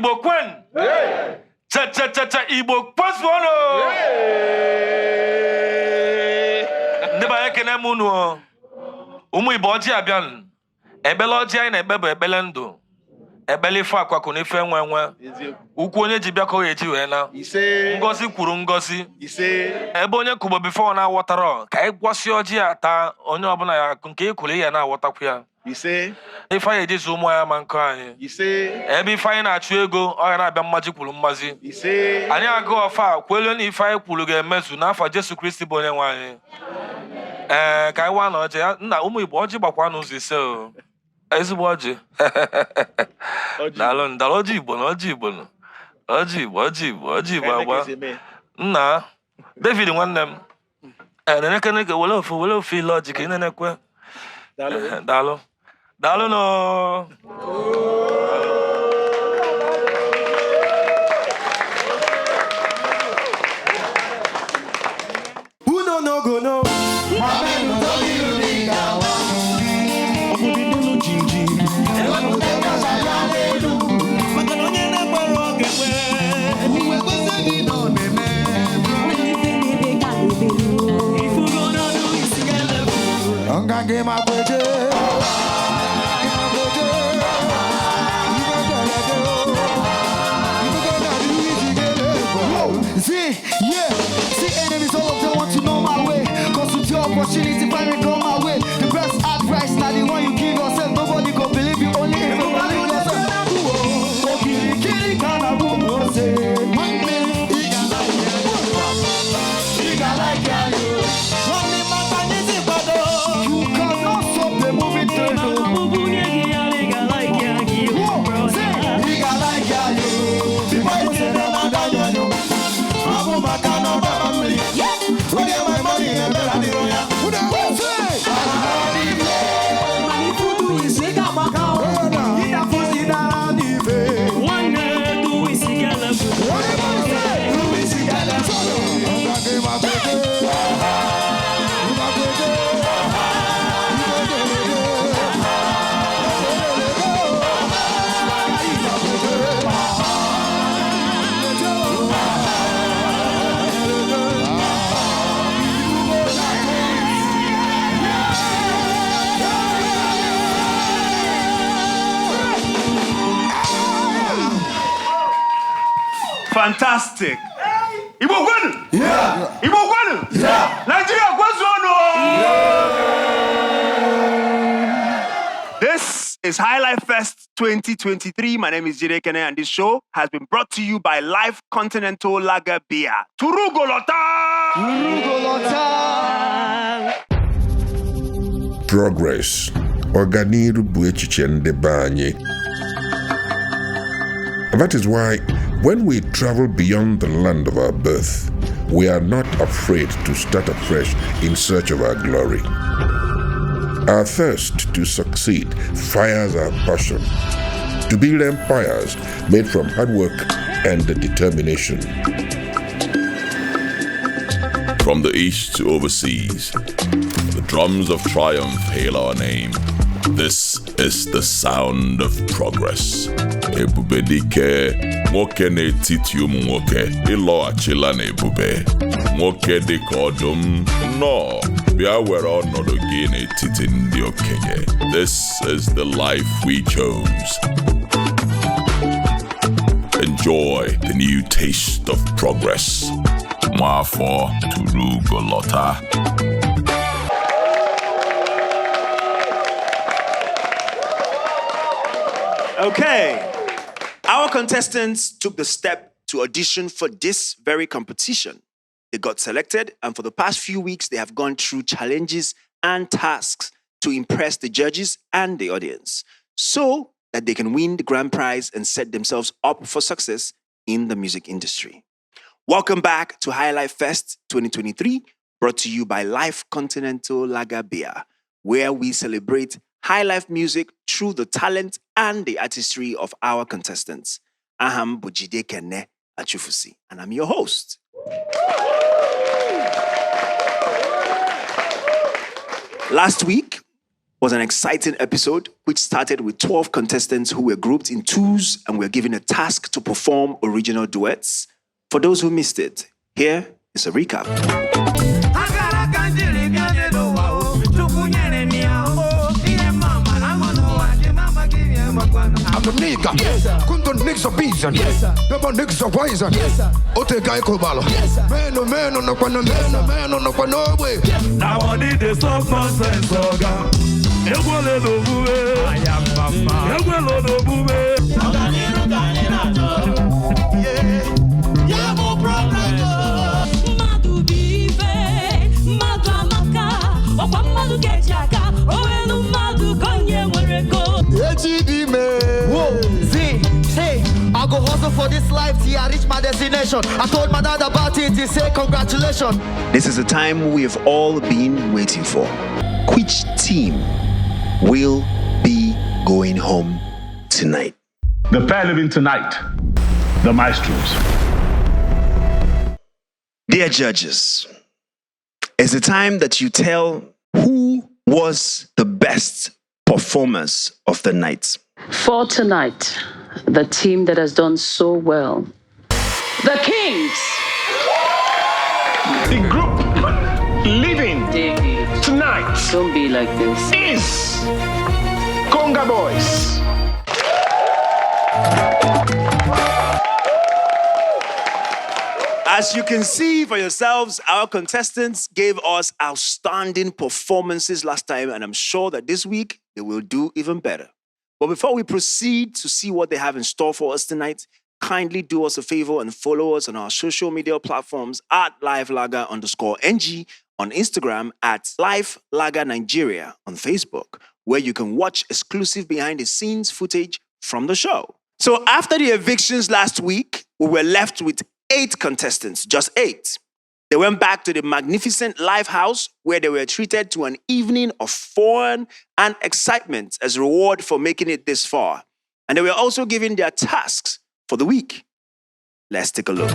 Igbo Kwen. Cha Igbo Kwaswono. Neba ekene munu. Umu Igbo oji abian. Ebele oji anyị na-ekpe bụ ekpele ndụ. Ebele ife akwakụ n'ife nwe. Ukwu onye ji bịa ka ọ eji wee na. Ngozi kwuru ngozi. Ebe onye kubo before na awọtara ka anyị gwasị ọjị ata onye ọbụla ya nke ikwuru ya na awọtakwu ya. Ife anyị ejizi ụmụ ya ma nkọ anyị. Ebe ife anyị na-achụ ego ọ ya na-abịa mmaji kwuru mmazi. Anyị agụ ọfa kwelu na ife anyị kwuru ga-emezu n'afọ Jesu Kristi bụ onye nwe anyị. Ka anyị wa na ọjị nna ụmụ Igbo ọjị gbakwa n'ụzọ ise o. Ezigbo ọjị. Daalụ ọjị Igbo na ọjị Igbo na ọjị Igbo agba. Nna David nwanne m. Neneke wele ofe ile ọjị ka ị nenekwe. Daalụ no. Uno no go no. See, enemies all of them want to know my way. Cause with your opportunity, finally come my way. The best advice, now the one you give yourself. Nobody can believe you, only if you believe yourself. You cannot stop the moving train. Fantastic. Igbo Kwen? Yeah. Igbo Kwen? Yeah. Nigeria Kwaswono. This is Highlight Fest 2023. My name is Jire Kene and this show has been brought to you by Life Continental Lager Beer. Turugolota! Progress. Ọganiru bụ echiche ndị be anyị. That is why when we travel beyond the land of our birth, we are not afraid to start afresh in search of our glory. Our thirst to succeed fires our passion to build empires made from hard work and determination. From the east to overseas, the drums of triumph hail our name. This is the sound of progress. Ebube dike, nwoke n'etiti ụmụ nwoke, ịlọghachila n'ebube. Nwoke dịka ọdụm, nọ, bịa were ọnọdụ gị n'etiti ndị okenye. This is the life we chose. Enjoy the new taste of progress. Nwafọ Turugolota. Okay. Our contestants took the step to audition for this very competition. They got selected, and for the past few weeks, they have gone through challenges and tasks to impress the judges and the audience so that they can win the grand prize and set themselves up for success in the music industry. Welcome back to Highlight Fest 2023, brought to you by Life Continental Lager Beer, where we celebrate high life music through the talent and the artistry of our contestants. Aham Bujide Kene Achufusi, and I'm your host. Last week, was an exciting episode which started with 12 contestants who were grouped in twos and were given a task to perform original duets. For those who missed it, here is a recap. I'm a nigga. Kunto niggas are beason. Double niggas are wisen. Ote guy kobalo. Man, no kwano, man, no kwano way. Now I need the soft nonsense, Oga. Egwele no buwe. Egwele no buwe. Madu bibe, madu amaka. Okwa madu kechaka. Owelu madu konye wereko. Whoa, see, I go hustle for this life till I reach my destination. I told my dad about it, he said congratulations. This is the time we have all been waiting for. Which team will be going home tonight? The pair living tonight, the maestros. Dear judges, it's the time that you tell who was the best performers of the night. For tonight, the team that has done so well, the Kings. The group living David, tonight don't be like this. is Conga Boys. As you can see for yourselves, our contestants gave us outstanding performances last time, and I'm sure that this week they will do even better. But before we proceed to see what they have in store for us tonight, kindly do us a favor and follow us on our social media platforms at @LiveLager_NG on Instagram, at LiveLager Nigeria on Facebook, where you can watch exclusive behind-the-scenes footage from the show. So after the evictions last week, we were left with 8 contestants, just 8. They went back to the magnificent live house where they were treated to an evening of fun and excitement as a reward for making it this far. And they were also given their tasks for the week. Let's take a look.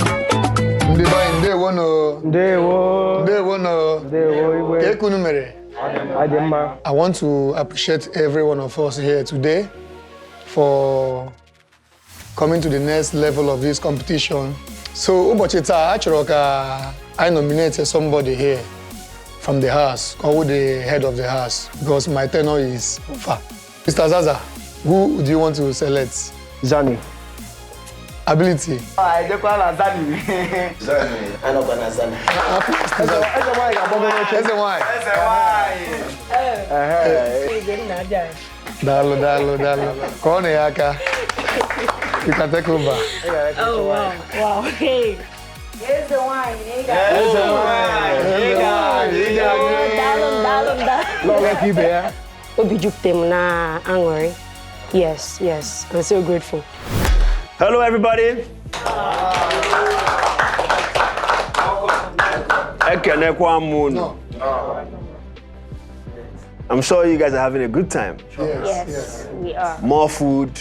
I want to appreciate every one of us here today for coming to the next level of this competition. So, I nominated somebody here from the house, called the head of the house, because my tenure is over. Mr. Zaza, who do you want to select? Zani. Ability. I don't call her Zani. Zani. I don't call her Zani. Dalo. Kone yaka. You can take over. Oh, wow. Hey. Here's the wine. Here's the wine. Yes. I'm so grateful. Hello, everybody. I'm sure you guys are having a good time. Yes, we are. More food,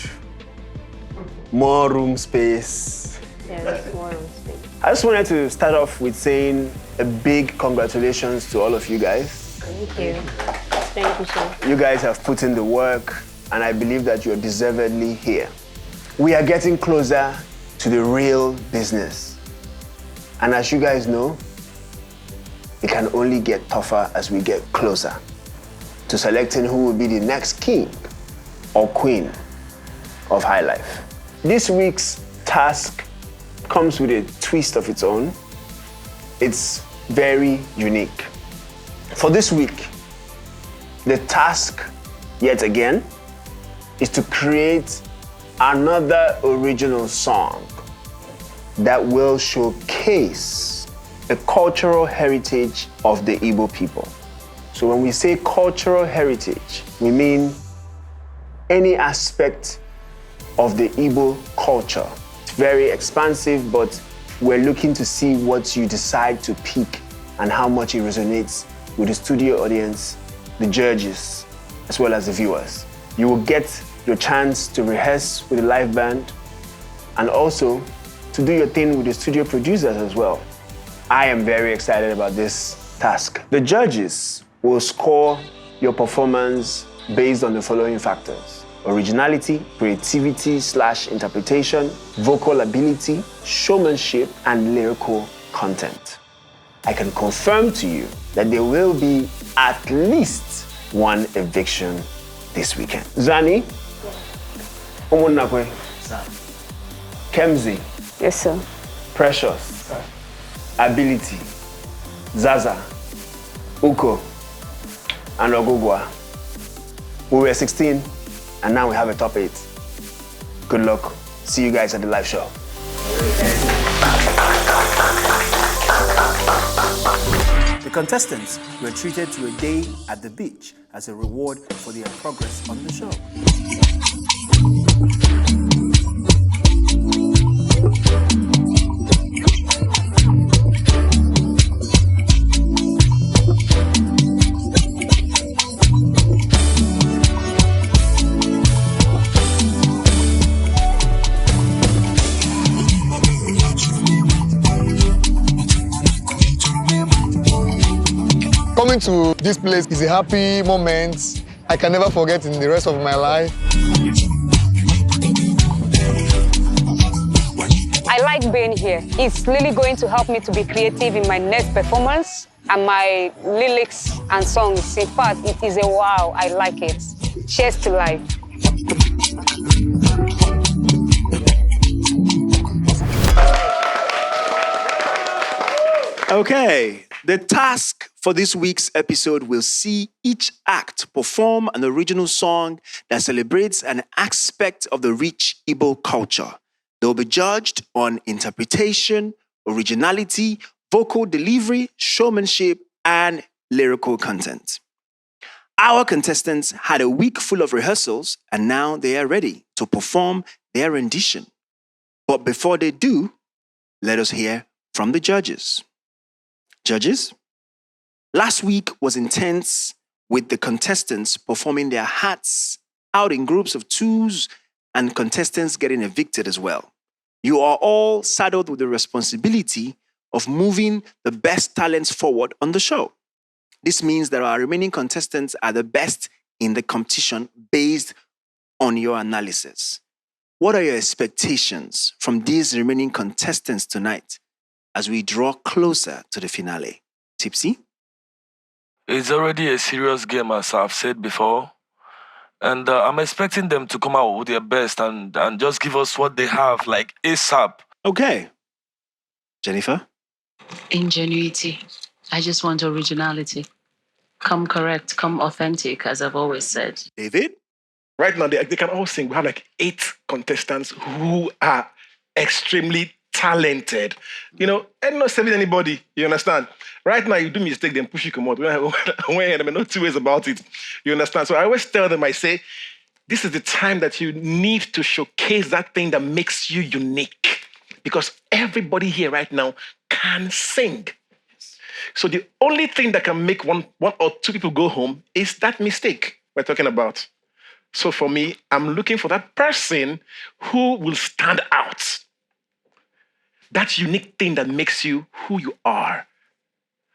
more room space. Yes, more room space. I just wanted to start off with saying a big congratulations to all of you guys. Thank you. Thank you, sir. You guys have put in the work, and I believe that you're deservedly here. We are getting closer to the real business. And as you guys know, it can only get tougher as we get closer to selecting who will be the next king or queen of high life. This week's task comes with a twist of its own. It's very unique. For this week, the task, yet again, is to create another original song that will showcase the cultural heritage of the Igbo people. So when we say cultural heritage, we mean any aspect of the Igbo culture. It's very expansive, but we're looking to see what you decide to pick and how much it resonates with the studio audience, the judges, as well as the viewers. You will get your chance to rehearse with the live band and also to do your thing with the studio producers as well. I am very excited about this task. The judges will score your performance based on the following factors: originality, creativity/interpretation, vocal ability, showmanship, and lyrical content. I can confirm to you that there will be at least one eviction this weekend. Zani? Omunakwe? Kemzi? Yes, sir. Precious? Ability? Zaza? Uko? And Ogugwa? We were 16, and now we have a top 8. Good luck. See you guys at the live show. The contestants were treated to a day at the beach as a reward for their progress on the show. Coming to this place is a happy moment I can never forget in the rest of my life. I like being here. It's really going to help me to be creative in my next performance and my lyrics and songs. In fact, it is a wow. I like it. Cheers to life. Okay, the task for this week's episode will see each act perform an original song that celebrates an aspect of the rich Igbo culture. They'll be judged on interpretation, originality, vocal delivery, showmanship, and lyrical content. Our contestants had a week full of rehearsals, and now they are ready to perform their rendition. But before they do, let us hear from the judges. Judges, last week was intense with the contestants performing their hats out in groups of twos and contestants getting evicted as well. You are all saddled with the responsibility of moving the best talents forward on the show. This means that our remaining contestants are the best in the competition based on your analysis. What are your expectations from these remaining contestants tonight as we draw closer to the finale? Tipsy? It's already a serious game, as I've said before. And I'm expecting them to come out with their best and just give us what they have, like ASAP. Okay. Jennifer? Ingenuity. I just want originality. Come correct, come authentic, as I've always said. David? Right now, they can all sing. We have like 8 contestants who are extremely talented. You know, and not serving anybody, you understand? Right now, you do mistake, then push you come out. No 2 ways about it. You understand? So I always tell them, I say, this is the time that you need to showcase that thing that makes you unique. Because everybody here right now can sing. So the only thing that can make one or 2 people go home is that mistake we're talking about. So for me, I'm looking for that person who will stand out. That unique thing that makes you who you are.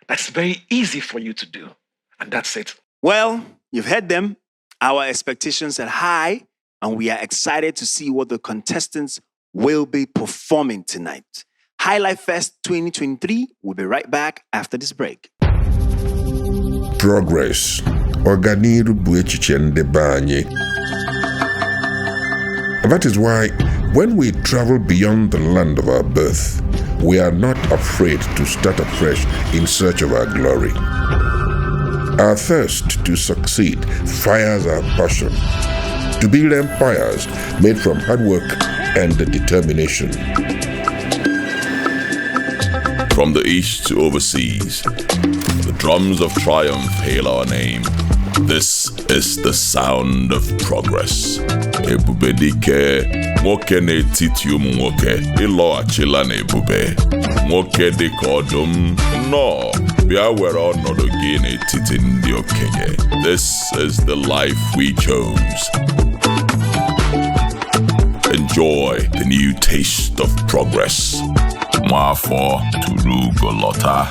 That's very easy for you to do. And that's it. Well, you've heard them. Our expectations are high, and we are excited to see what the contestants will be performing tonight. Highlight Fest 2023 will be right back after this break. Progress. Ọganiru bụ echiche ndị be anyị. That is why, when we travel beyond the land of our birth, we are not afraid to start afresh in search of our glory. Our thirst to succeed fires our passion to build empires made from hard work and determination. From the east to overseas, the drums of triumph hail our name. This is the sound of progress. Ebube dike, nwoke n'etiti ụmụ nwoke, ịlọghachila n'ebube. Nwoke dịka ọdụm, nọ, bịa were ọnọdụ gị n'etiti ndị okenye. This is the life we chose. Enjoy the new taste of progress. Mwafọ turu golota.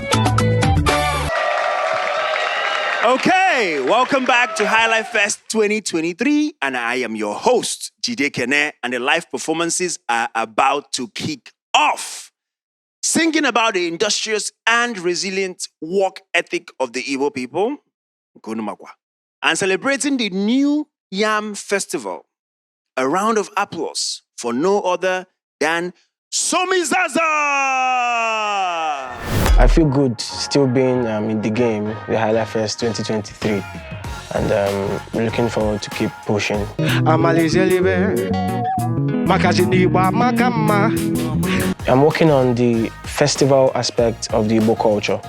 Okay, welcome back to Highlight Fest 2023, and I am your host, Jide Kene, and the live performances are about to kick off. Singing about the industrious and resilient work ethic of the Igbo people, Gonumakwa, and celebrating the New Yam Festival. A round of applause for no other than Somizaza! I feel good still being in the game, the Highlight Fest 2023, and we're looking forward to keep pushing. I'm working on the festival aspect of the Igbo culture,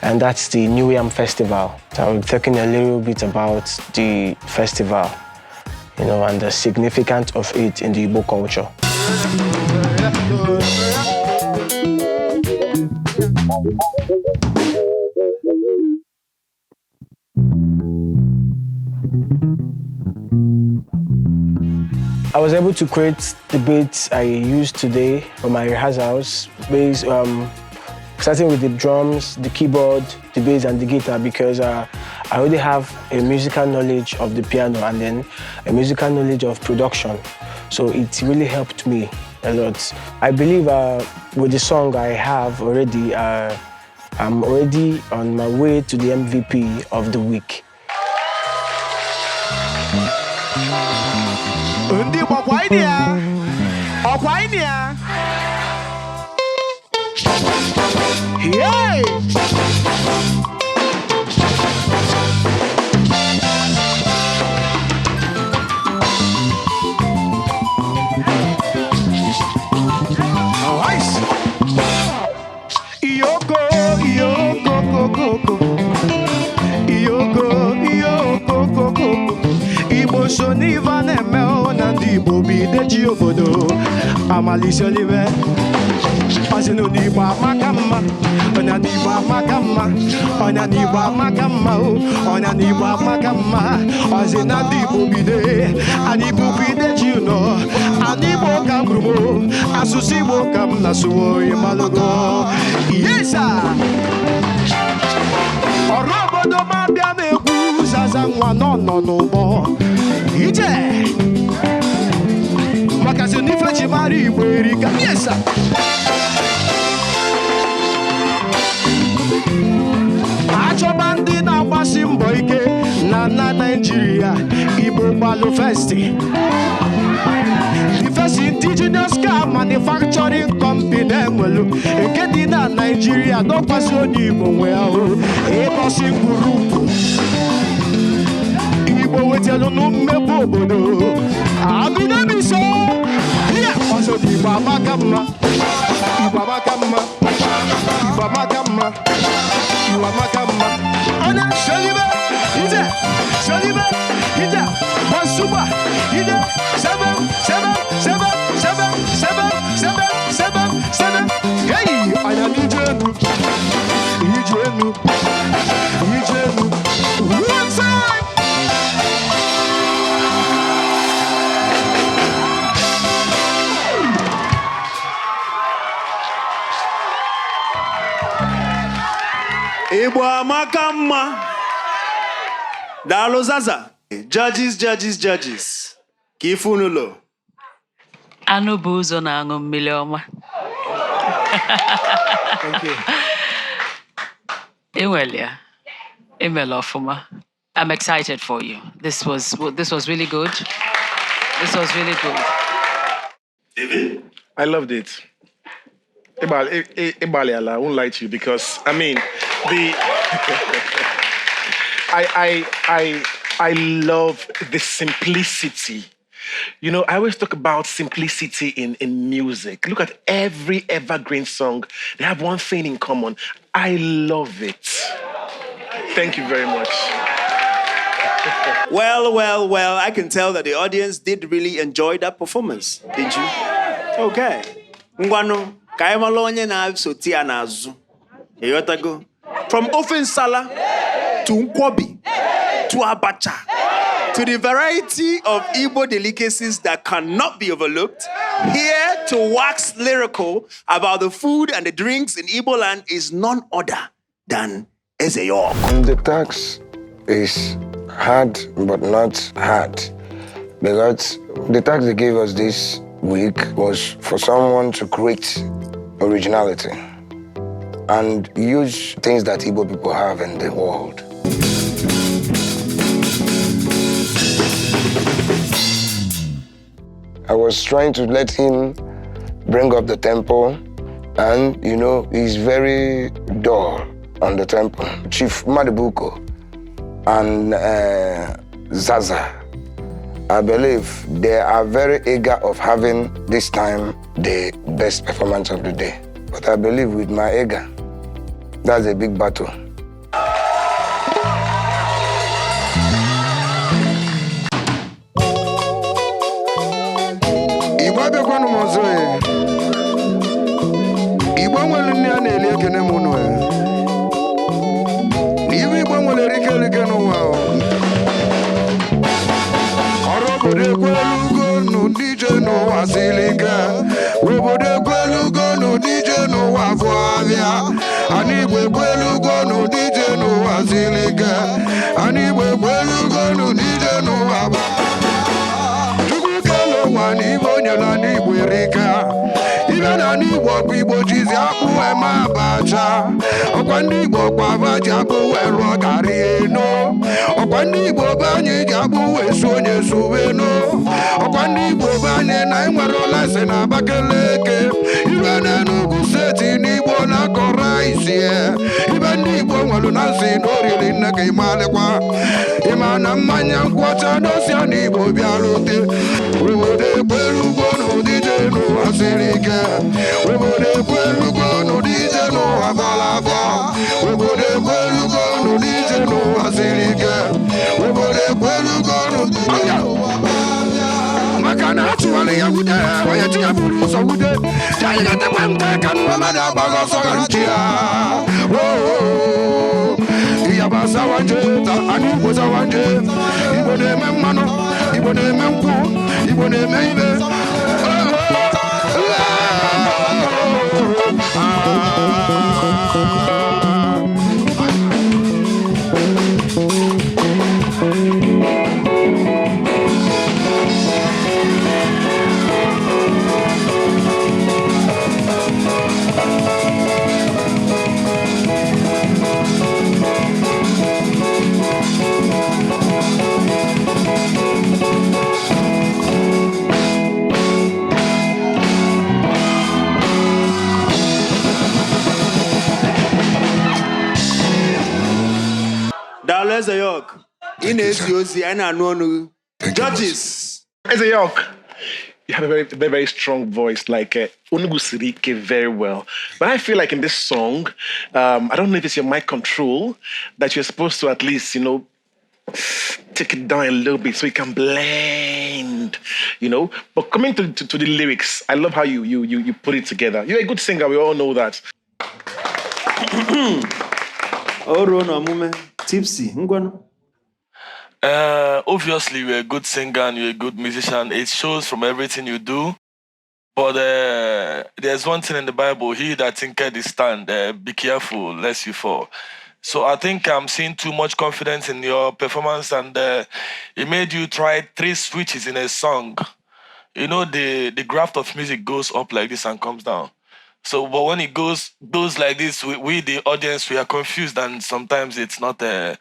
and that's the New Yam Festival. So I'm talking a little bit about the festival, and the significance of it in the Igbo culture. I was able to create the beats I used today for my rehearsals, starting with the drums, the keyboard, the bass, and the guitar, because I already have a musical knowledge of the piano and then a musical knowledge of production. So it really helped me a lot. I believe with the song I have already, I'm already on my way to the MVP of the week. Yay! Igbo so n'iva na-eme na ndị Igbo bideji obodo amalisi olive ọsịnụ n'Igbo amaka mma ọnya n'Igbo amaka mma ọnya n'Igbo amaka mma ọnya n'Igbo amaka mma ọsị na ndị Igbo bide anyị Igbo bideji ụnọ anyị Igbo ka m gburugburu asụsụ Igbo ka m na-asụwo ịmalụgo yesa ọrụ obodo ma bịa na-ekwu zaza nwa nọ n'ụgbọ ije maka sị n'ife ji mara Igbo erika yesa achọba ndị na-agbasi mbọ ike na Naịjirịa Igbo gbalụ festi the first indigenous car manufacturing company enwelu nke dị na Naịjirịa dọkwasị onye Igbo nwe ahụ ịkọsi mkpụrụ Igbo wetelu n'mmepe obodo agụnebiso ya ọzọ dị Igbo amaka mma Igbo amaka mma Igbo amaka mma Igbo amaka mma onye solibe ije solibe ije basuba ije sebe hey anya n'ijenu one time Igbo amaka mma. Daalụ Zaza. Judges. Ka ife unu lo. Anụ bụ ụzọ na-aṅụ mmiri ọma. Thank you. Ewelia. Emela ọfụma. I'm excited for you. This was really good. This was really good. David? I loved it. Ibali, I won't lie to you because I mean I love the simplicity. You know, I always talk about simplicity in music. Look at every evergreen song. They have one thing in common. I love it. Thank you very much. Well, I can tell that the audience did really enjoy that performance. Did you? Okay. Ngwano, kaya malonye na soti anazu. Eyotago. From ofen sala to nkwobi to abacha to the variety of Igbo delicacies that cannot be overlooked, here to wax lyrical about the food and the drinks in Igbo land is none other than Ezeyo. The tax is hard but not hard, because the task they gave us this week was for someone to create originality and use things that Igbo people have in the world. I was trying to let him bring up the tempo, and he's very dull on the tempo. Chief Madibuko and Zaza, I believe they are very eager of having this time the best performance of the day. But I believe with my ego, that's a big battle. Igbo abịakwanụ m ọzọ Igbo nwere nne a na-eli ekene m ụnụ n'ihu Igbo nwere erike n'ụwa ọrụ obodo ekwelugo n'ụdị ije n'ụwa siri ike obodo ekwelugo n'ụdị ije n'ụwa bụ abịa ana Igbo ekwelugo n'ụdị ije n'ụwa siri ike ana Igbo ekwelugo n'ụdị ije n'ụwa bụ na Igbo nyela n'Igbo erika ibe na n'Igbo ọkwa Igbo jizi akpụ eme abacha ọkwa ndị Igbo kwa abaji akpụ wee rụọ garị eno ọkwa ndị Igbo be anyị ji akpụ wee su onye suweno ọkwa ndị Igbo be anyị na enwere olese na Abakaliki ibe na Enugu steeti n'Igbo na-akọrọ isi ibe ndị Igbo nwere na nsị na oriri nne ka ịmalịkwa ịma na mmanya nkwọcha n'osia n'Igbo bịarute obodo ekwelugo n'ụdị ije n'ụwa siri ike obodo ekwelugo n'ụdị ije n'ụwa bara afọ obodo ekwelugo n'ụdị ije n'ụwa siri ike obodo ekwelugo n'ụdị ije n'ụwa maka na achụwara ya wude onye ji ya bụrụ ụzọ wude ji anyị gatekwa nte ka nwa mmadụ agbaghị ọsọ ga nchi ya Iyaba sawanje, ani Igbo sawanje Igbo na-eme mmanụ Igbo na-eme nkwụ Igbo na-eme ibe Eze York, Ines Yosi, and Anonu. Judges. Eze York, you have a very, very, very strong voice, like Onugu Sirike, very well. But I feel like in this song, I don't know if it's your mic control, that you're supposed to at least, take it down a little bit so it can blend, But coming to the lyrics, I love how you put it together. You're a good singer, we all know that. Tipsy. Obviously, you're a good singer and you're a good musician. It shows from everything you do. But there's one thing in the Bible, he that thinketh he stand, be careful lest you fall. So I think I'm seeing too much confidence in your performance, and it made you try 3 switches in a song. The graph of music goes up like this and comes down. So, but when it goes like this, we the audience, we are confused, and sometimes it's not. But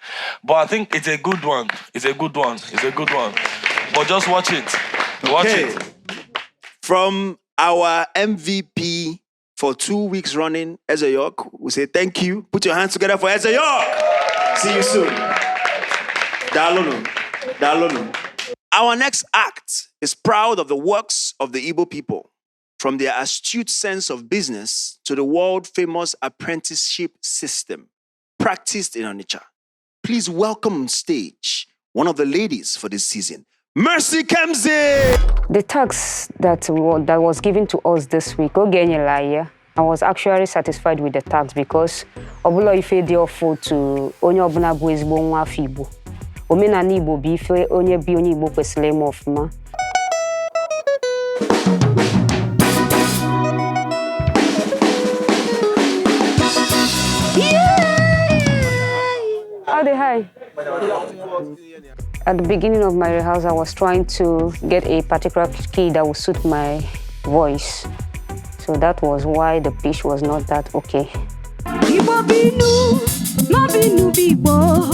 I think it's a good one. It's a good one. But just watch it. Watch it. From our MVP for 2 weeks running, Eze York, we say thank you. Put your hands together for Eze York. See you soon. Dalono. Our next act is proud of the works of the Igbo people. From their astute sense of business to the world-famous apprenticeship system practiced in Onitsha. Please welcome on stage one of the ladies for this season, Mercy Kemze. The task that was given to us this week, I was actually satisfied with the task because Obula ife dey offer to onye obuna bụ ezigbo nwa afọ Igbo. Omenala Igbo bụ ife onye bi onye Igbo kwesịrị ime ọfụma. Hi. At the beginning of my rehearsal, I was trying to get a particular key that would suit my voice. So that was why the pitch was not that okay. Igbo binu, no binu bibo.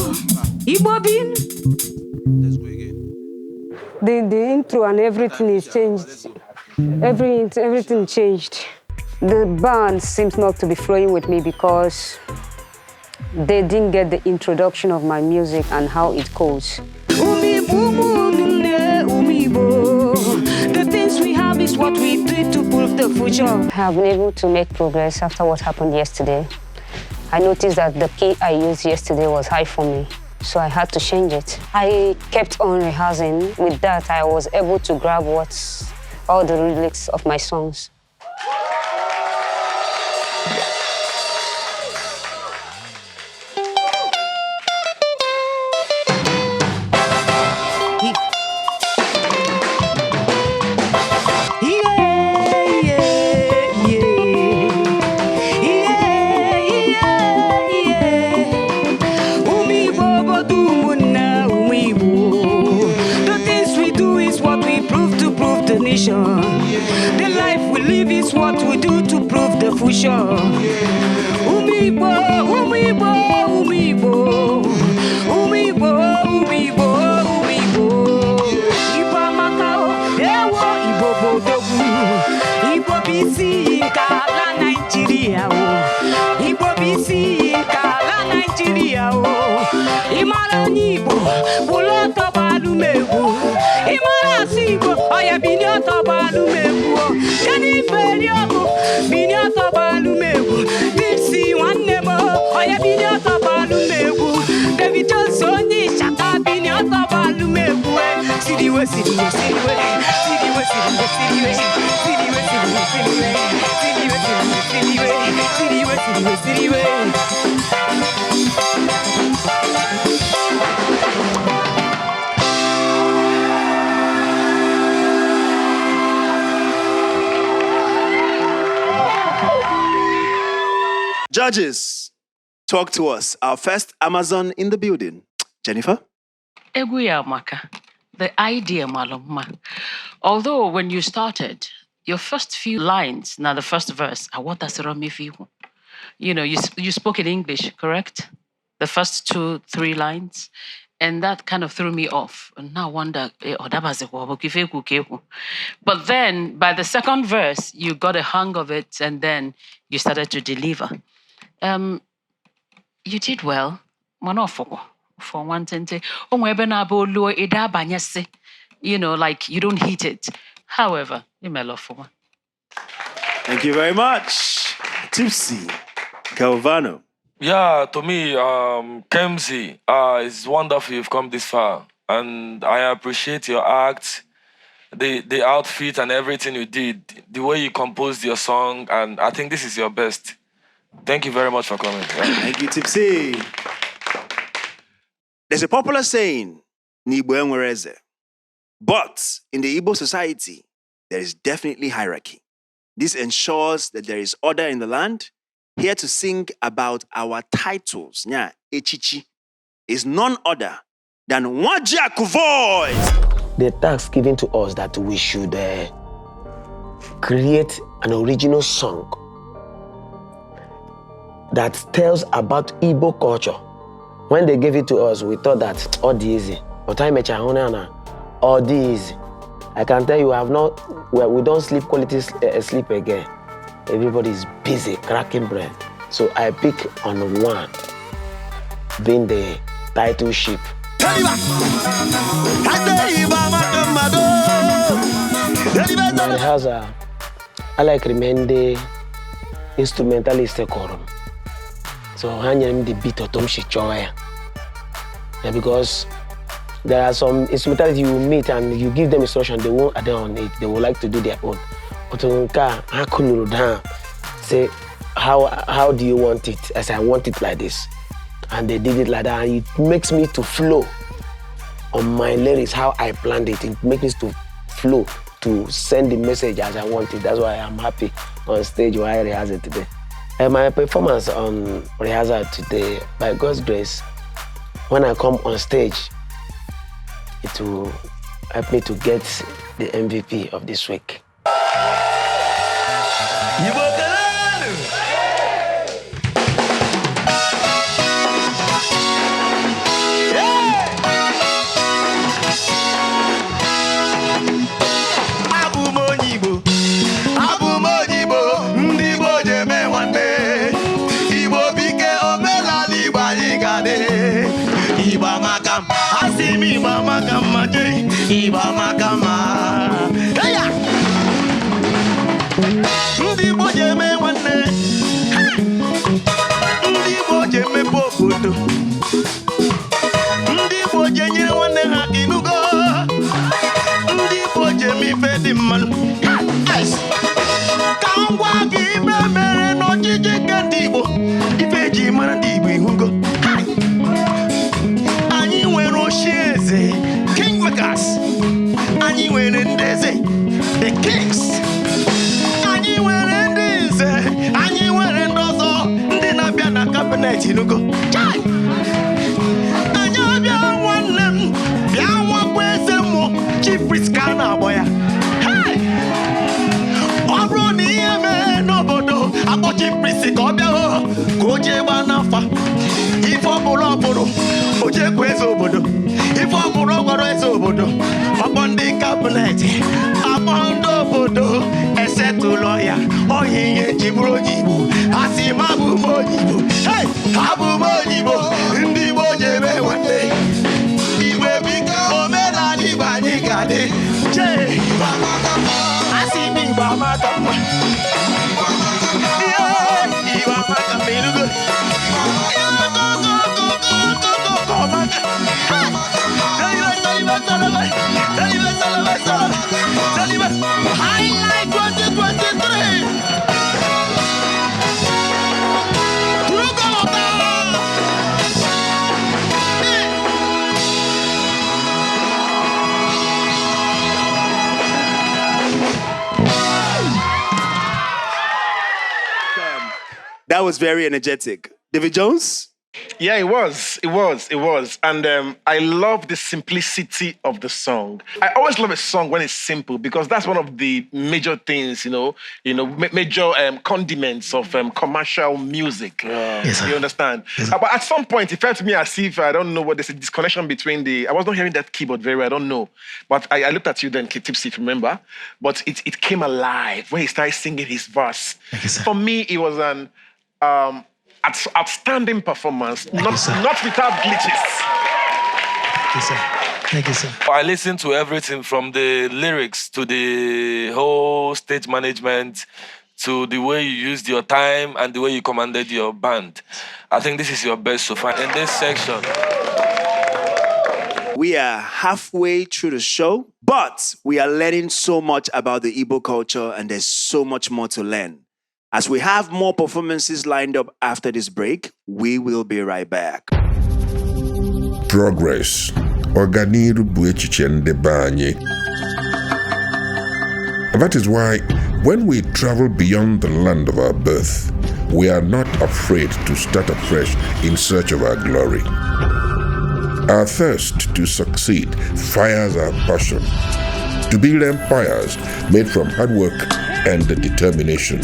Igbo binu. The intro and everything is changed. Everything changed. The band seems not to be flowing with me because they didn't get the introduction of my music and how it goes. The things we have is what we do to prove the future. I have been able to make progress after what happened yesterday. I noticed that the key I used yesterday was high for me, so I had to change it. I kept on rehearsing. With that, I was able to grab all the lyrics of my songs. The life we live is what we do to prove the future. Umibo, umibo, umibo, umibo, umibo, umibo. Ibo makao, ewo ibo bodogu. Ibo bisi kala Nigeria o. Ibo bisi kala Nigeria o. Imara nibo, buloto balumebu. Imara sibo, oya binyoto balumebu. Kani feriogo, binyoto balumebu. Dipsi wanebo, oya binyoto balumebu. David Johnson ni shata binyoto balumebu. Sidiwe, sidiwe, sidiwe, sidiwe, sidiwe, sidiwe, sidiwe, sidiwe, sidiwe, sidiwe, sidiwe, sidiwe, sidiwe. Judges, talk to us. Our first Amazon in the building. Jennifer? Egwu ya amaka. The idea maluma. Although when you started, your first few lines, now the first verse, you know, you spoke in English, correct? The first 2-3 lines. And that kind of threw me off. And now I wonder, but then by the second verse, you got a hang of it and then you started to deliver. You did well. For one thing, you know, like you don't hit it. However, you may love for one. Thank you very much. Tipsy, Galvano. Yeah, to me, Kemsey, it's wonderful you've come this far. And I appreciate your act, the outfit and everything you did, the way you composed your song, and I think this is your best. Thank you very much for coming. Yeah. Thank you, Tipsy. There's a popular saying, N'Igbo enwereze. But in the Igbo society, there is definitely hierarchy. This ensures that there is order in the land. Here to sing about our titles, Nya Echichi, is none other than Nwajiaku Voice. The task given to us that we should create an original song that tells about Igbo culture. When they gave it to us, we thought that all easy. But all easy. I can tell you, we don't sleep quality sleep again. Everybody's busy cracking bread. So I pick on one, being the title ship. My house, I like remain the instrumentalist quorum. So him the beat of Tom Shichoya. Because there are some instrumentalists you meet and you give them instruction, they won't add on it. They would like to do their own. But say, how do you want it? I say, I want it like this. And they did it like that. And it makes me to flow on my lyrics, how I planned it. It makes me to flow, to send the message as I want it. That's why I'm happy on stage where I rehearse it today. And my performance on rehearsal today, by God's grace, when I come on stage, it will help me to get the MVP of this week. Iba makama, Iba makama. Heya! Ndi boje me wane, ndi boje me bokudo, ndi boje nyere wane ha inugo, ndi boje mi fedi man. Yes. Kangwa ki be mere no jije kendibo, ifeji mara ndibo ihugo. Anyị nwere oshieze, kingmakers. Anyị nwere ndeze, the kings. Anyị nwere ndị nze, anyị nwere ndị ọzọ, ndị na-abịa na cabinet inugo. Chai! Anyị abịa nwanne m, bịa nwakwa eze mmụọ, chief priest ka a na-agbọ ya. Hey! Ọ bụrụ na ihe mee n'obodo, akpọ chief priest ka ọ bịa hụ, ka o jee gba n'afa. Ife ọ bụrụ ọ bụrụ, o jekwa eze obodo. Ife ọ bụrụ ọ gwara eze obodo, ọkpọ ndị kabinet, akpọ ndị obodo, esetụlọ ya, ọhịa ihe ji bụrụ onye Igbo. Ha si ma bụ m onye Igbo. Hey! Ha bụ m onye Igbo, ndị Igbo ji eme nwanne. Igbo biko, omenala Igbo anyị ga-adị. Chee! Ha si m Igbo amaka mma. Igbo amaka mma irugo. Highlight 2023. That was very energetic. David Jones? Yeah, it was. And I love the simplicity of the song. I always love a song when it's simple because that's one of the major things, major condiments of commercial music. Yes, you understand? Yes, but at some point, it felt to me as if, I don't know what, there's a disconnection between I was not hearing that keyboard very well, I don't know. But I looked at you then, Tipsy, if you remember. But it came alive when he started singing his verse. For me, it was an outstanding performance, not without glitches. Thank you, sir. Thank you, sir. I listened to everything from the lyrics to the whole stage management to the way you used your time and the way you commanded your band. I think this is your best so far in this section. We are halfway through the show, but we are learning so much about the Igbo culture and there's so much more to learn. As we have more performances lined up after this break, we will be right back. Progress. Ọganiru bụ echiche ndị be anyị. That is why, when we travel beyond the land of our birth, we are not afraid to start afresh in search of our glory. Our thirst to succeed fires our passion to build empires made from hard work and determination.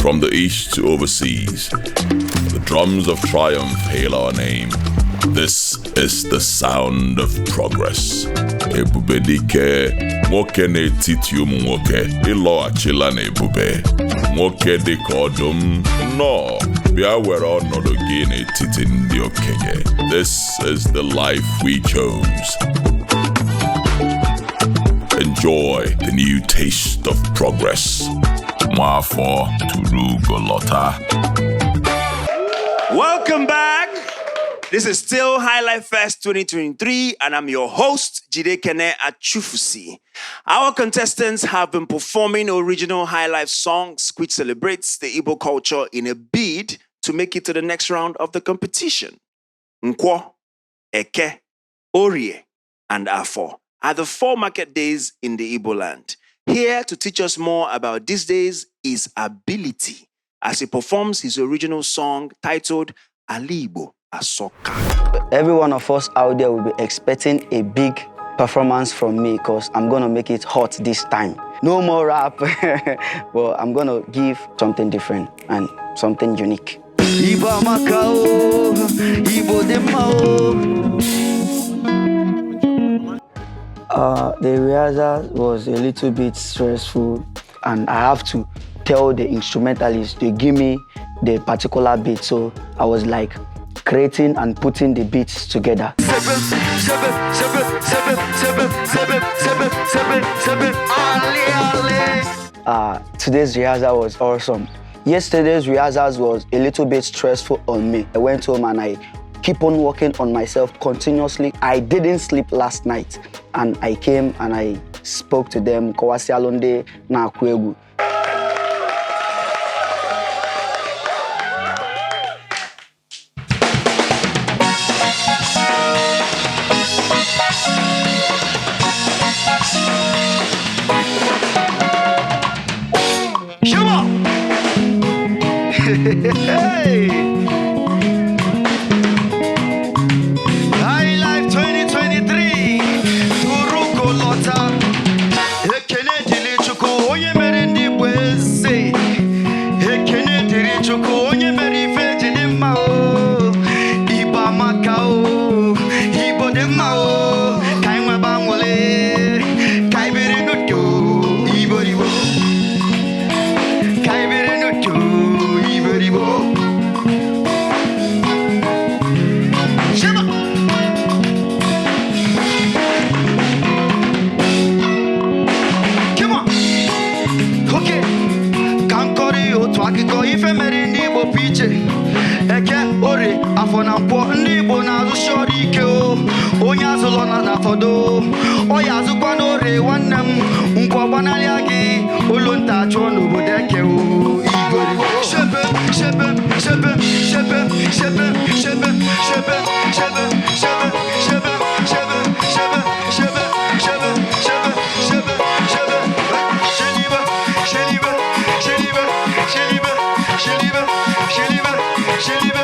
From the east to overseas, the drums of triumph hail our name. This is the sound of progress. Ebube dike, nwoke n'etiti ụmụ nwoke, ịlọghachila n'ebube. Nwoke dịka ọdụm, nọ, bịa were ọnọdụ gị n'etiti ndị okenye. This is the life we chose. Enjoy the new taste of progress. Mwafo Turu Golota. Welcome back. This is still Highlight Fest 2023, and I'm your host, Jide Kene Achufusi. Our contestants have been performing original Highlife songs, which celebrates the Igbo culture in a bid to make it to the next round of the competition. Nkwo, Eke, Orie, and Afo are the 4 market days in the Igbo land. Here to teach us more about these days is Ability, as he performs his original song titled Alibo Asoka. Every one of us out there will be expecting a big performance from me because I'm going to make it hot this time. No more rap, but I'm going to give something different and something unique. Iba Macao, Ibo de Mao. The rehearsal was a little bit stressful, and I have to tell the instrumentalist to give me the particular beat. So I was like creating and putting the beats together. Today's rehearsal was awesome. Yesterday's rehearsals was a little bit stressful on me. I went home and I keep on working on myself continuously. I didn't sleep last night, and I came and I spoke to them. Kawasi Alonde na Akwegu. Hey! High Life 2023, Turuko Lota, Ekene Dilichuko, Oye Merendi Bwese, Ekene Dilichuko, Oye Meri Fejinimao, Iba Macao, Ibo de Mao, Kaima Bangwale, Kaibiri Nutu, Ibo Ibo, Kaibiri Nutu. Akiko ife mere ndị Igbo piche eke ore afọ na nkwọ ndị Igbo na-azụ shọrọ ike o onye azụlọ na n'afọdo ọ ya azụkwa n'ore nwanne m nkwọ gbanarịa gị olu nta chụọ n'obodo eke o igori shebe shebe shebe shebe shebe shebe shebe shebe shebe shebe shebe shebe shebe shebe shebe shebe shebe shelibe shelibe shelibe shelibe shelibe shelibe shelibe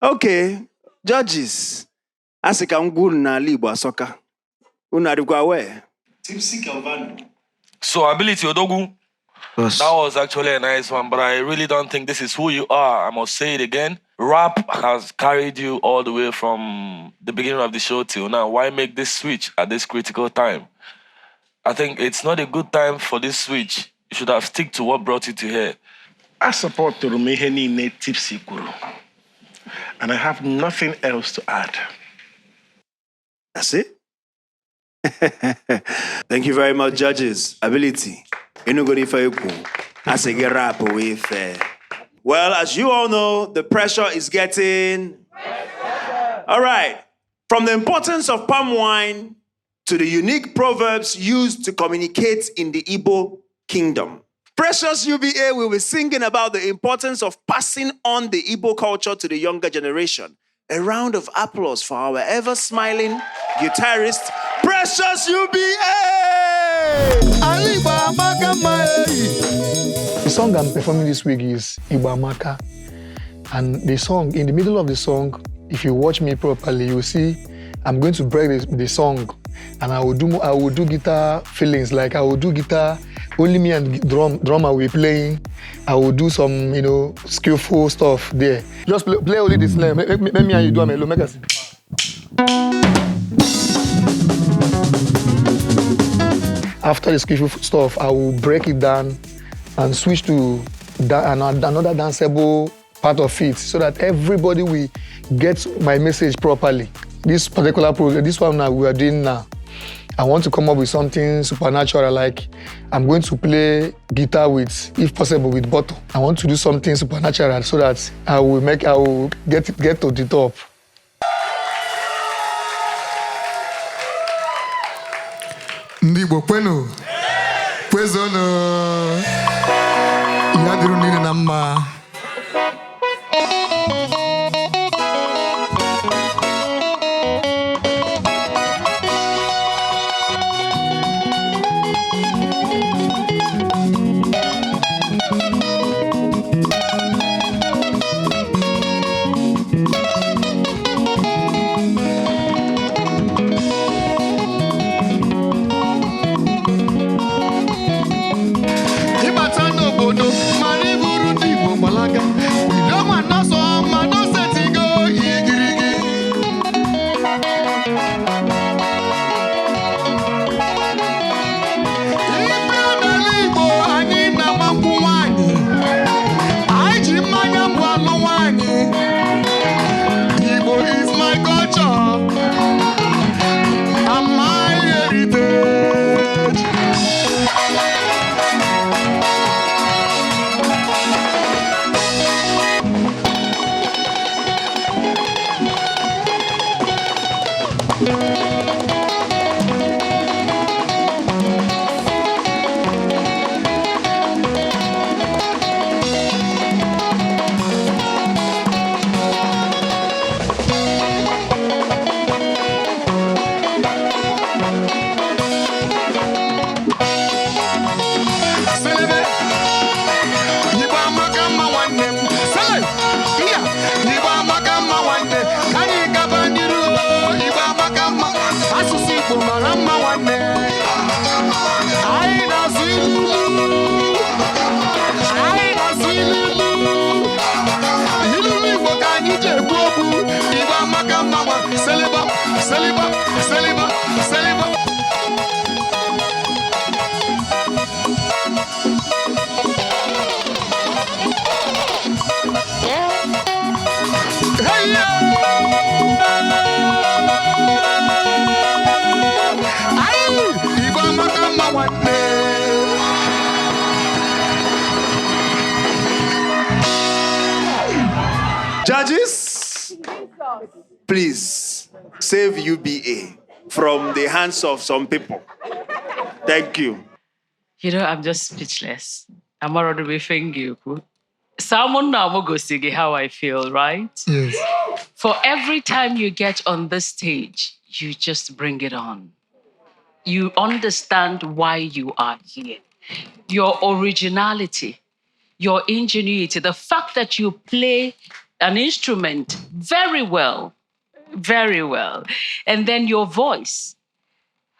Okay, judges, asika nguru na Igbo Asoka. Una adikwa we? Tipsy Calvano. So, Ability Odogu, yes. That was actually a nice one, but I really don't think this is who you are. I must say it again. Rap has carried you all the way from the beginning of the show till now. Why make this switch at this critical time? I think it's not a good time for this switch. You should have stick to what brought you to here. I support Torumeheni ne Tipsy Guru. And I have nothing else to add. That's it? Thank you very much, judges. Ability. Well, as you all know, the pressure is getting... All right. From the importance of palm wine to the unique proverbs used to communicate in the Igbo kingdom. Precious UBA will be singing about the importance of passing on the Igbo culture to the younger generation. A round of applause for our ever-smiling guitarist, Precious UBA! The song I'm performing this week is Igbo Amaka. And the song, in the middle of the song, if you watch me properly, you will see I'm going to break the song, and I will do guitar fillings, like I will do guitar, only me and drummer will be playing. I will do some, skillful stuff there. Just play only the snare. Let me and you do a melody. Make us. After the skillful stuff, I will break it down and switch to another danceable part of it, so that everybody will get my message properly. This particular program, this one that we are doing now, I want to come up with something supernatural, like I'm going to play guitar with, if possible, with bottle. I want to do something supernatural so that I will get to the top. Ndi Igbo kwenu, kwezono. dịrị niile na mma. Ịbata n'obodo mara iburu ndị Igbo gbalaga idoma n'ọsọ ma n'osetigo igirigi ịbịa n'ala Igbo anyị na-agbakwu nwanyị anyị ji mmanya mbụ alụ nwanyị Igbo is my culture and my heritage. Selebe, Igbo amaka mma nwanne m. Sele, iya, Igbo amaka mma nwanne. Ka anyị gaba n'iru, Igbo amaka mma. Asụsụ Igbo mara mma nwanne. Anyị na-asụ ilu. Anyị na-asụ ilu. Ilu Igbo ka anyị ji ekwu okwu. Igbo amaka mma nwa. Seleba, seleba, seleba, seleba. Hey, Aye, Igbo amaka mma nwanne. Judges, please save UBA from the hands of some people. Thank you. You know, I'm just speechless. I'm already waving you. Someone now will go see how I feel, right? Yes. For every time you get on this stage, you just bring it on. You understand why you are here. Your originality, your ingenuity, the fact that you play an instrument very well, and then your voice.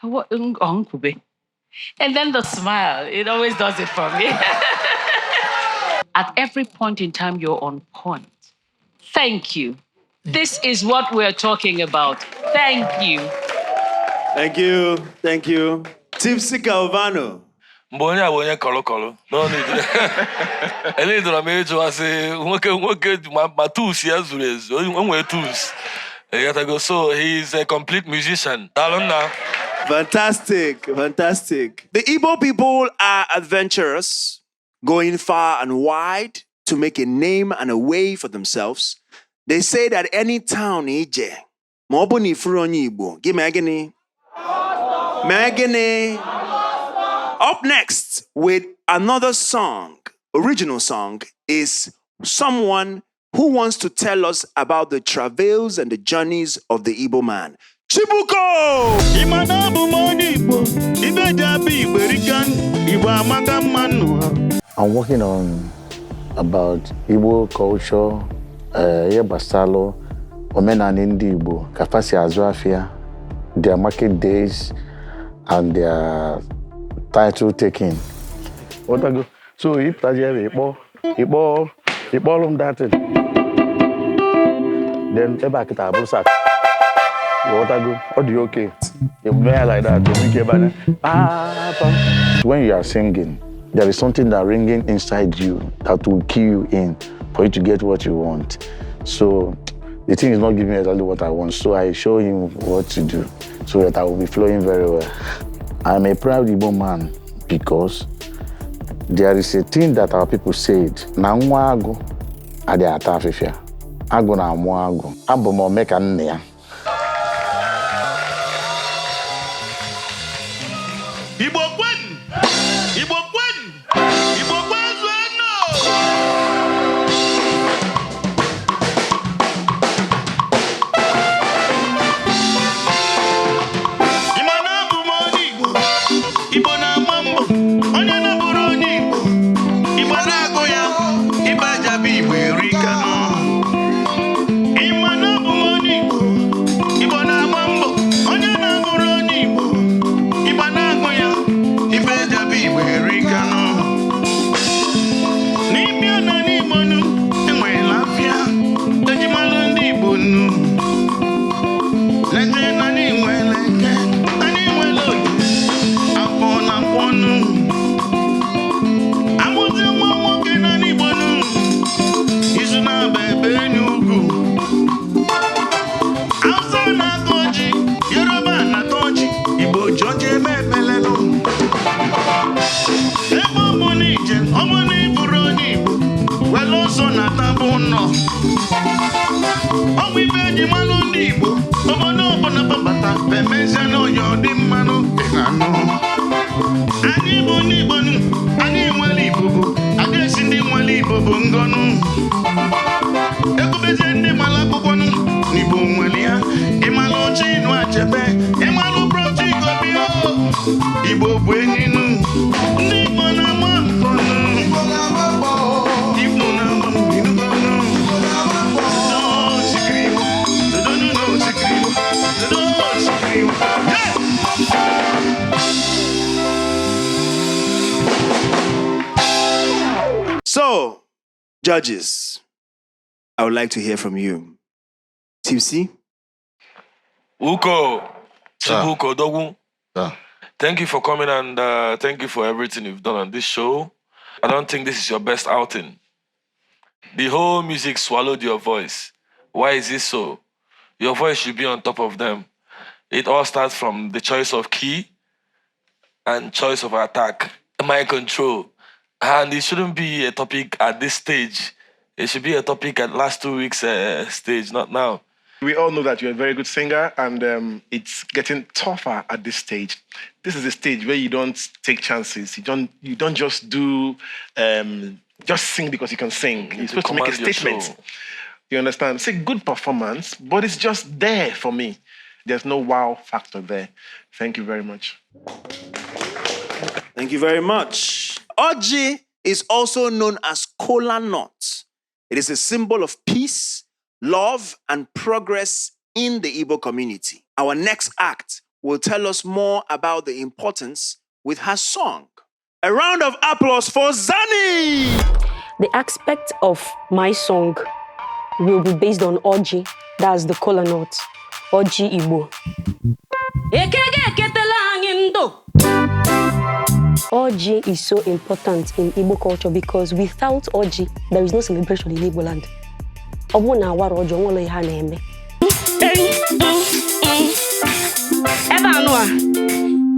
And then the smile, it always does it for me. At every point in time, you're on point. Thank you. This is what we're talking about. Thank you. Thank you. Thank you. Tipsy Calvano. mgbe onye a bụ onye kọlụ elidoro m ịjụ asị nwoke ma tools ya zuru ezu o nwere tools so he is a complete musician. Daalụ nna. Fantastic, fantastic. The Igbo people are adventurous, going far and wide to make a name and a way for themselves. They say that any town ije, ma ọ bụ na ifuru onye Igbo, gị mee gịnị? Mee gịnị? Up next with another song, original song, is someone who wants to tell us about the travails and the journeys of the Igbo man. Chibuko! I'm working on about Igbo culture, Basalo, Omenani Ndi Igbo, Kafasi Azwafia, their market days, and their title taking. What I go? So if Ibo that then back at our sack. What I go? What do you okay? You wear like that. When you are singing, there is something that ringing inside you that will key you in for you to get what you want. So the thing is not giving me exactly what I want. So I show him what to do so that I will be flowing very well. I'm a proud Igbo man because there is a thing that our people said. Na nwa agụ adi ata afịfịa. Agụ na amụ agụ. Abụ m omeka nne ya. Igbo kwen! Igbo kwen! Igbo kwen zueno! jabi Igbo erika no. Ịma na ọ bụ onye Igbo, Igbo na-agba mbọ, onye na-abụrụ onye Igbo, Igbo na-agụ ya, ife jabi Igbo erika no. N'ibia na n'Igbo nu, enwela afịa, ejimalụ ndị Igbo nu. Lete na n'inwele eke, na n'inwele oyi, afọ na afọ nu. Amụzi nwa nwoke na n'Igbo nu, izu na-aba ebe n'ugwu. Hausa na-atọ ọjị, Yoruba na-atọ ọjị, Igbo ji ọjị eme ebelelu. Ebe ọ bụ na ije, ọ bụ na ịbụrụ onye Igbo, were ụzọ na-atabụ ụnọ. Ọ bụ ibe eji malụ ndị Igbo, obodo ọbụla babata, bemezie n'onye ọ dị mmanụ ịhanụ. Anyị bụ ndị Igbo nụ, anyị nwere Igbo bụ, adịghịzi ndị nwere Igbo bụ ngọnụ. Ekwubezie ndị mara akwụkwọ nụ, n'Igbo nwere ya, ịmalụ ọchị ịnụ achebe, ịmalụ brọchi igobio, Igbo bụ enyi nụ. Ndị Igbo na-agba mbọ nụ, Igbo na-agba mbọ ịnụgo nụ. So, judges, I would like to hear from you. Tipsy? Uko, Chibuko, Dogu. Thank you for coming and thank you for everything you've done on this show. I don't think this is your best outing. The whole music swallowed your voice. Why is this so? Your voice should be on top of them. It all starts from the choice of key and choice of attack, mind control. And it shouldn't be a topic at this stage. It should be a topic at last 2 weeks stage, not now. We all know that you're a very good singer, and it's getting tougher at this stage. This is a stage where you don't take chances. You don't just do just sing because you can sing. You're supposed to make a statement. You understand? It's a good performance, but it's just there for me. There's no wow factor there. Thank you very much. Thank you very much. Oji is also known as kola nut. It is a symbol of peace, love, and progress in the Igbo community. Our next act will tell us more about the importance with her song. A round of applause for Zani! The aspect of my song will be based on Oji, that's the kola nut, Oji Igbo. Oji is so important in Igbo culture because without Oji, there is no celebration in Igbo land.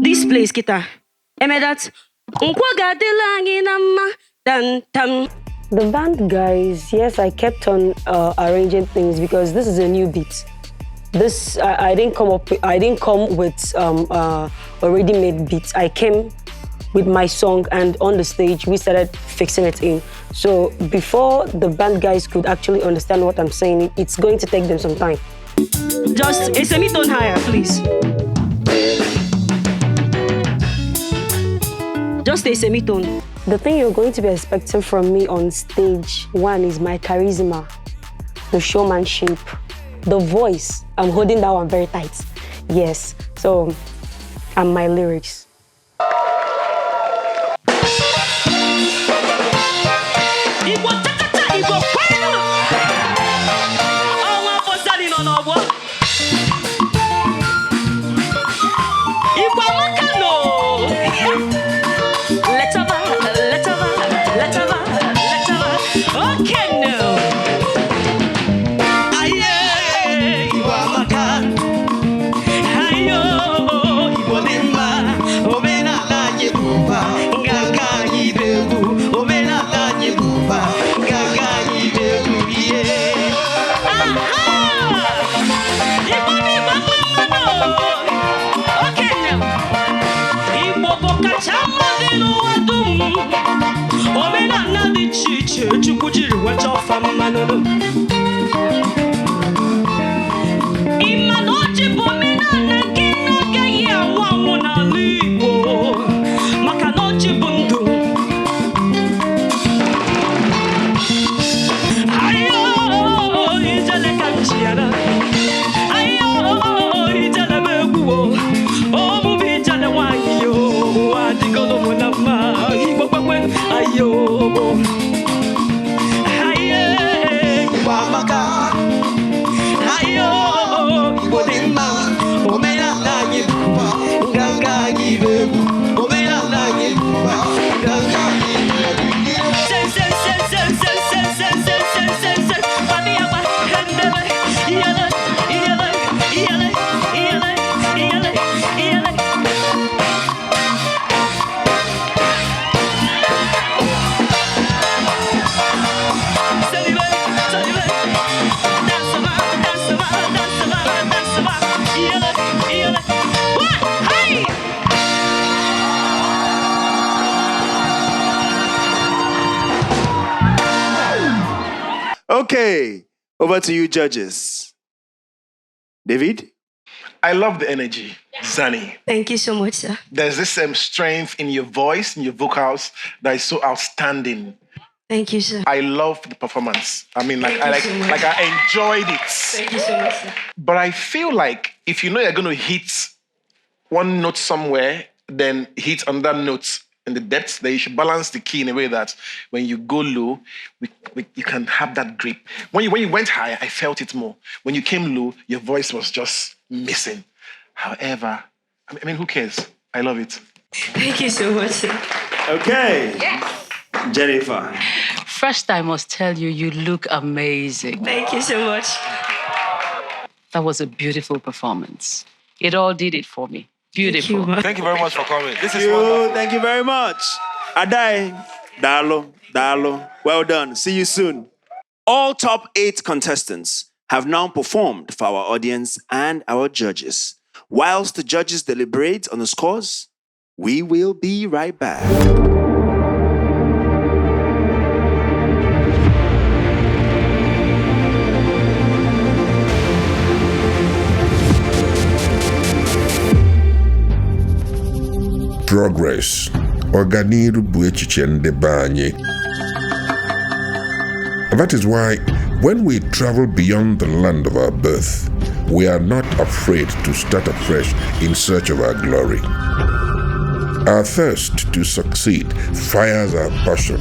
This place, Kita. The band guys, yes, I kept on arranging things because this is a new beat. This I didn't come with already made beats. I came with my song, and on the stage we started fixing it in. So before the band guys could actually understand what I'm saying, it's going to take them some time. Just a semitone higher, please. Just a semitone. The thing you're going to be expecting from me on stage, one is my charisma, the showmanship, the voice. I'm holding that one very tight. Yes. So, and my lyrics. Okay, over to you, judges. David? I love the energy, Zani. Thank you so much, sir. There's this strength in your voice, in your vocals, that is so outstanding. Thank you, sir. I love the performance. I mean, I enjoyed it. Thank you so much, sir. But I feel like if you know you're going to hit one note somewhere, then hit another note in the depths, then you should balance the key in a way that when you go low, you can have that grip. When you went high, I felt it more. When you came low, your voice was just missing. However, I mean, who cares? I love it. Thank you so much, sir. Okay. Yes. Jennifer. First, I must tell you, you look amazing. Thank you so much. That was a beautiful performance. It all did it for me. Beautiful. Thank you very much for coming. This is Thank you. wonderful. Thank you very much. Adai, Dalo. Well done. See you soon. All top 8 contestants have now performed for our audience and our judges. Whilst the judges deliberate on the scores, we will be right back. Progress. Ọganiru bụ echiche ndị be anyị. That is why, when we travel beyond the land of our birth, we are not afraid to start afresh in search of our glory. Our thirst to succeed fires our passion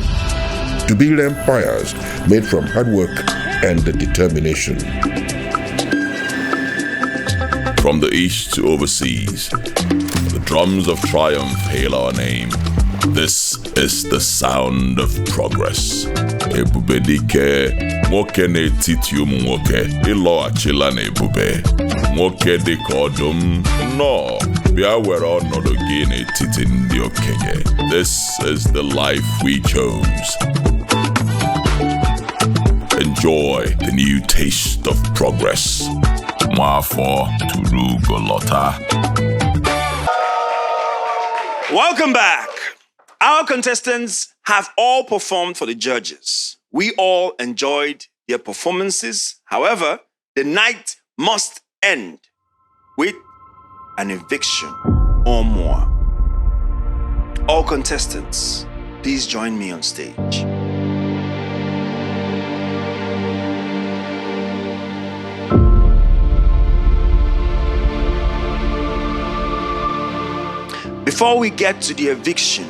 to build empires made from hard work and determination. From the east to overseas, the drums of triumph hail our name. This is the sound of progress. Ebube dike, nwoke n'etiti ụmụ nwoke, ịlọghachila n'ebube. Nwoke dịka ọdụm, nọ, bịa were ọnọdụ gị n'etiti ndị okenye. This is the life we chose. Enjoy the new taste of progress. Mwafọ turu golota. Welcome back. Our contestants have all performed for the judges. We all enjoyed their performances. However, the night must end with an eviction or more. All contestants, please join me on stage. Before we get to the eviction,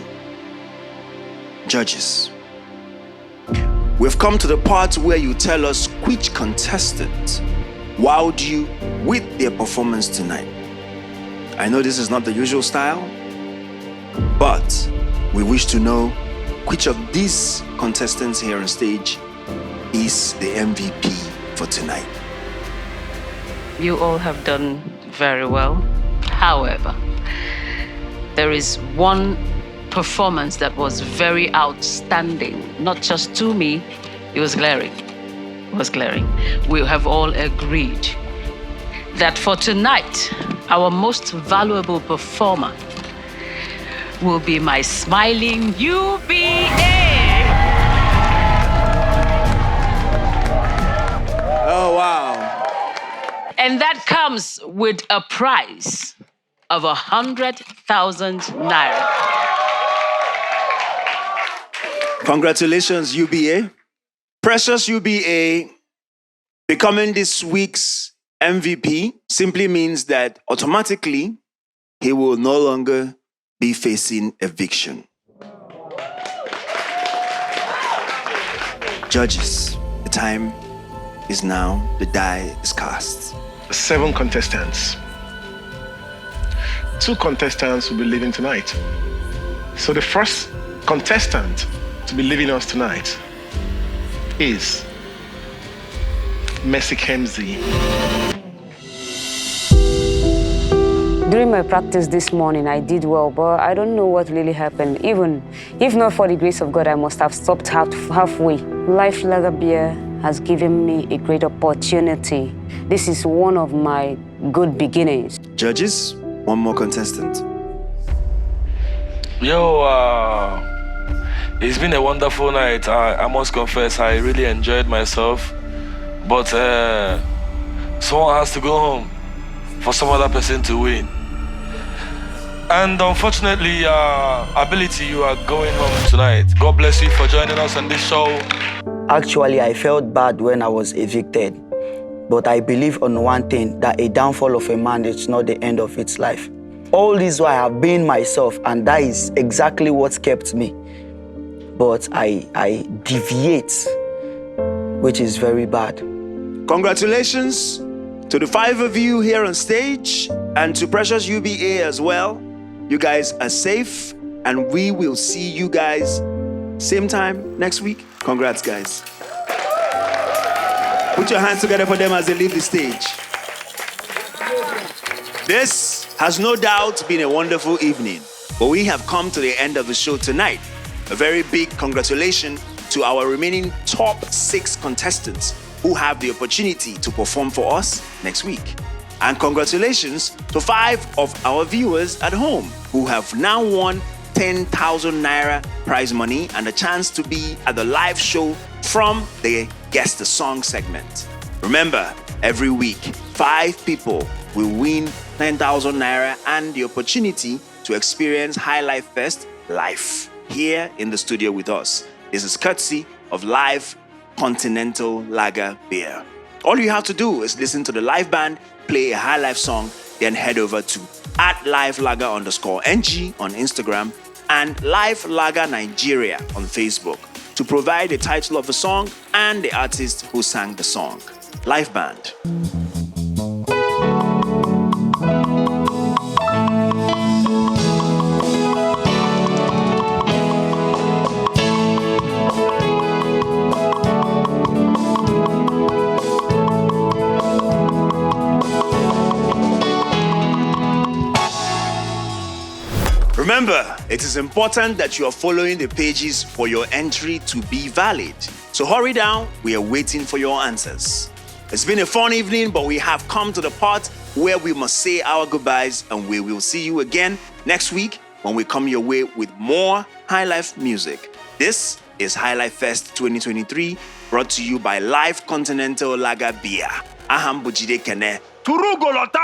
judges, we've come to the part where you tell us which contestant wowed you with their performance tonight. I know this is not the usual style, but we wish to know which of these contestants here on stage is the MVP for tonight. You all have done very well. However, there is one performance that was very outstanding, not just to me, it was glaring. It was glaring. We have all agreed that for tonight, our most valuable performer will be my smiling UBA. Oh, wow. And that comes with a prize of 100,000 naira. Congratulations, UBA. Precious UBA becoming this week's MVP simply means that automatically he will no longer be facing eviction. Judges, the time is now, the die is cast. 7 contestants. 2 contestants will be leaving tonight. So the first contestant to be leaving us tonight is Mercy Kemsey. During my practice this morning, I did well, but I don't know what really happened. Even if not for the grace of God, I must have stopped halfway. Life Lager Beer has given me a great opportunity. This is one of my good beginnings. Judges, one more contestant. It's been a wonderful night. I must confess, I really enjoyed myself. But someone has to go home for some other person to win. And unfortunately, Ability, you are going home tonight. God bless you for joining us on this show. Actually, I felt bad when I was evicted. But I believe on one thing, that a downfall of a man is not the end of its life. All this while I have been myself, and that is exactly what kept me. But I deviate, which is very bad. Congratulations to the 5 of you here on stage and to Precious UBA as well. You guys are safe, and we will see you guys same time next week. Congrats, guys. Put your hands together for them as they leave the stage. This has no doubt been a wonderful evening, but we have come to the end of the show tonight. A very big congratulations to our remaining top 6 contestants who have the opportunity to perform for us next week. And congratulations to 5 of our viewers at home who have now won 10,000 Naira prize money and a chance to be at the live show from the Guess the Song segment. Remember, every week, 5 people will win 10,000 Naira and the opportunity to experience High Life Fest live here in the studio with us. This is courtesy of Live Continental Lager Beer. All you have to do is listen to the live band play a High Life song, then head over to @livelager_NG on Instagram and Live Lager Nigeria on Facebook to provide the title of the song and the artist who sang the song. Live band. Remember, it is important that you are following the pages for your entry to be valid. So hurry down, we are waiting for your answers. It's been a fun evening, but we have come to the part where we must say our goodbyes, and we will see you again next week when we come your way with more High Life music. This is High Life Fest 2023, brought to you by Live Continental Lager Beer. Aham Bujide Kene. Turugolota!